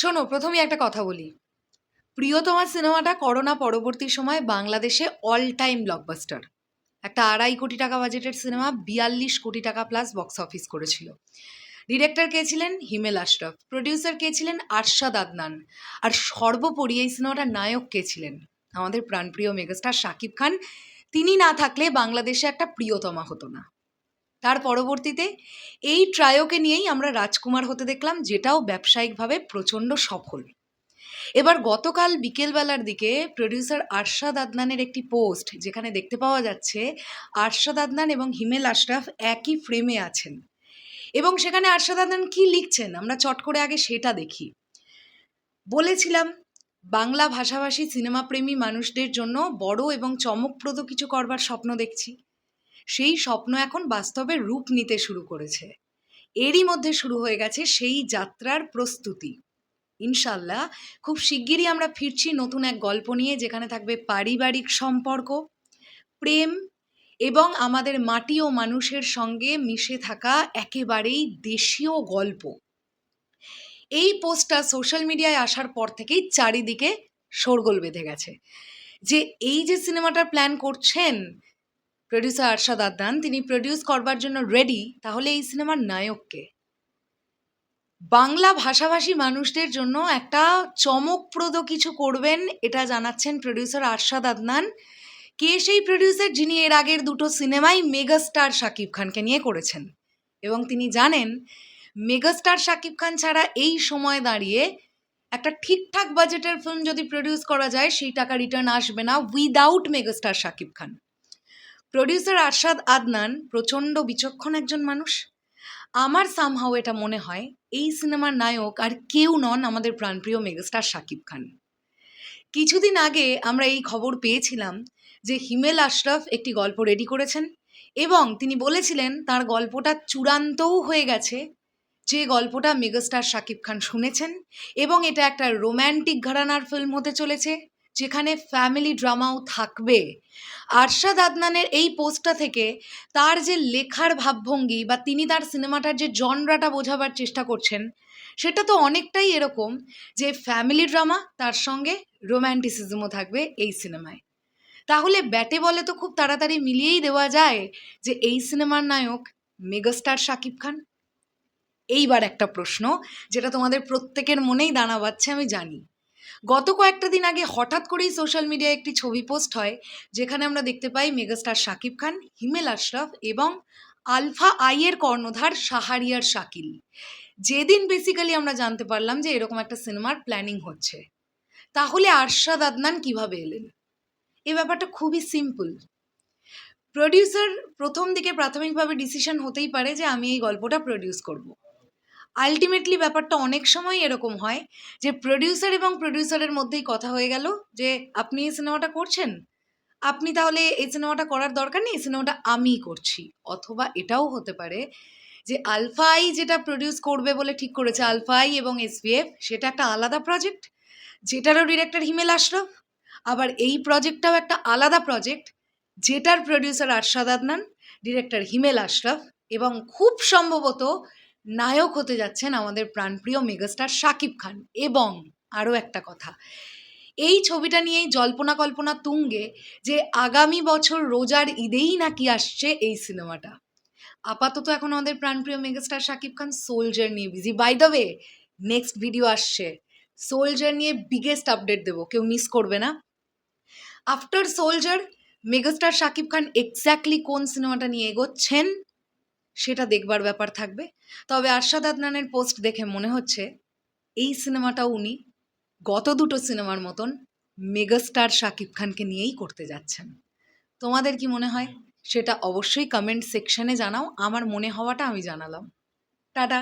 শোনো, প্রথমেই একটা কথা বলি। প্রিয়তমা সিনেমাটা করোনা পরবর্তী সময়ে বাংলাদেশে অল টাইম ব্লকবাস্টার। একটা 2.5 কোটি টাকা বাজেটের সিনেমা 42 কোটি টাকা প্লাস বক্স অফিস করেছিল। ডিরেক্টর কে ছিলেন হিমেল আশরাফ, প্রডিউসার কে ছিলেন আরশাদ আদনান, আর সর্বোপরি এই সিনেমাটার নায়ক কে ছিলেন আমাদের প্রাণপ্রিয় মেগাস্টার শাকিব খান। তিনি না থাকলে বাংলাদেশে একটা প্রিয়তমা হতো না। তার পরবর্তীতে এই ট্রায়োকে নিয়েই আমরা রাজকুমার হতে দেখলাম, যেটাও ব্যবসায়িকভাবে প্রচণ্ড সফল। এবার গতকাল বিকেলবেলার দিকে প্রডিউসার আরশাদ আদনানের একটি পোস্ট, যেখানে দেখতে পাওয়া যাচ্ছে আরশাদ আদনান এবং হিমেল আশরাফ একই ফ্রেমে আছেন, এবং সেখানে আরশাদ আদনান কি লিখছেন আমরা চট করে আগে সেটা দেখি। বলেছিলাম, বাংলা ভাষাভাষী সিনেমাপ্রেমী মানুষদের জন্য বড় এবং চমকপ্রদ কিছু করবার স্বপ্ন দেখছি। সেই স্বপ্ন এখন বাস্তবে রূপ নিতে শুরু করেছে। এরই মধ্যে শুরু হয়ে গেছে সেই যাত্রার প্রস্তুতি। ইনশাল্লাহ খুব শিগগিরই আমরা ফিরছি নতুন এক গল্প নিয়ে, যেখানে থাকবে পারিবারিক সম্পর্ক, প্রেম এবং আমাদের মাটি ও মানুষের সঙ্গে মিশে থাকা একেবারেই দেশীয় গল্প। এই পোস্টটা সোশ্যাল মিডিয়ায় আসার পর থেকেই চারিদিকে শোরগোল বেঁধে গেছে যে এই যে সিনেমাটার প্ল্যান করছেন প্রডিউসার আরশাদ আদনান, তিনি প্রডিউস করবার জন্য রেডি, তাহলে এই সিনেমার নায়ককে বাংলা ভাষাভাষী মানুষদের জন্য একটা চমকপ্রদ কিছু করবেন, এটা জানাচ্ছেন প্রডিউসার আরশাদ আদনান। কে সেই প্রডিউসার যিনি এর আগের দুটো সিনেমাই মেগাস্টার শাকিব খানকে নিয়ে করেছেন, এবং তিনি জানেন মেগাস্টার শাকিব খান ছাড়া এই সময় দাঁড়িয়ে একটা ঠিকঠাক বাজেটের ফিল্ম যদি প্রডিউস করা যায় সেই টাকা রিটার্ন আসবে না উইদাউট মেগাস্টার শাকিব খান। প্রডিউসার আরশাদ আদনান প্রচণ্ড বিচক্ষণ একজন মানুষ। আমার সামহাও এটা মনে হয় এই সিনেমার নায়ক আর কেউ নন আমাদের প্রাণপ্রিয় মেগাস্টার শাকিব খান। কিছুদিন আগে আমরা এই খবর পেয়েছিলাম যে হিমেল আশরাফ একটি গল্প রেডি করেছেন, এবং তিনি বলেছিলেন তার গল্পটা চূড়ান্তও হয়ে গেছে, যে গল্পটা মেগাস্টার শাকিব খান শুনেছেন, এবং এটা একটা রোম্যান্টিক ঘরানার ফিল্ম হতে চলেছে, যেখানে ফ্যামিলি ড্রামাও থাকবে। আরশাদ আদনানের এই পোস্টটা থেকে তার যে লেখার ভাবভঙ্গি বা তিনি তার সিনেমাটার যে জনরাটা বোঝাবার চেষ্টা করছেন, সেটা তো অনেকটাই এরকম যে ফ্যামিলি ড্রামা তার সঙ্গে রোম্যান্টিসিজমও থাকবে এই সিনেমায়। তাহলে ব্যাটে বলে তো খুব তাড়াতাড়ি মিলিয়েই দেওয়া যায় যে এই সিনেমার নায়ক মেগাস্টার শাকিব খান। এইবার একটা প্রশ্ন যেটা তোমাদের প্রত্যেকের মনেই দানা বাঁধছে আমি জানি। গত কয়েকটা দিন আগে হঠাৎ করেই সোশ্যাল মিডিয়ায় একটি ছবি পোস্ট হয়, যেখানে আমরা দেখতে পাই মেগাস্টার শাকিব খান, হিমেল আশরাফ এবং আলফা আইয়ের কর্ণধার শাহরিয়ার শাকিল। যেদিন বেসিক্যালি আমরা জানতে পারলাম যে এরকম একটা সিনেমার প্ল্যানিং হচ্ছে। তাহলে আরশাদ আদনান কিভাবে এলেন? এই ব্যাপারটা খুবই সিম্পল। প্রডিউসার প্রথম দিকে প্রাথমিকভাবে ডিসিশন হতেই পারে যে আমি এই গল্পটা প্রডিউস করব। আলটিমেটলি ব্যাপারটা অনেক সময় এরকম হয় যে প্রডিউসার এবং প্রডিউসারের মধ্যেই কথা হয়ে গেল যে আপনি এই সিনেমাটা করছেন, আপনি তাহলে এই সিনেমাটা করার দরকার নেই, এই সিনেমাটা আমিই করছি। অথবা এটাও হতে পারে যে আলফা আই যেটা প্রডিউস করবে বলে ঠিক করেছে, আলফা আই এবং এসভিএফ, সেটা একটা আলাদা প্রজেক্ট, যেটারও ডিরেক্টর হিমেল আশরাফ। আবার এই প্রজেক্টটাও একটা আলাদা প্রজেক্ট, যেটার প্রডিউসার আরশাদ আদনান, ডিরেক্টর হিমেল আশরাফ, এবং খুব সম্ভবত নায়ক হতে যাচ্ছেন আমাদের প্রাণপ্রিয় মেগাস্টার শাকিব খান। এবং আরও একটা কথা, এই ছবিটা নিয়েই জল্পনা কল্পনা তুঙ্গে যে আগামী বছর রোজার ঈদেই নাকি আসছে এই সিনেমাটা। আপাতত এখন আমাদের প্রাণপ্রিয় মেগাস্টার শাকিব খান সোলজার নিয়ে busy. By the way, next video আসছে, সোলজার নিয়ে বিগেস্ট আপডেট দেবো, কেউ মিস করবে না। After Soldier megastar Shakib Khan exactly কোন সিনেমাটা নিয়ে এগোচ্ছেন সেটা দেখবার ব্যাপার থাকবে। তবে আরশাদ আদনানের পোস্ট দেখে মনে হচ্ছে এই সিনেমাটাও উনি গত দুটো সিনেমার মতন মেগাস্টার শাকিব খানকে নিয়েই করতে যাচ্ছেন। তোমাদের কি মনে হয় সেটা অবশ্যই কমেন্ট সেকশনে জানাও। আমার মনে হওয়াটা আমি জানালাম। টাটা।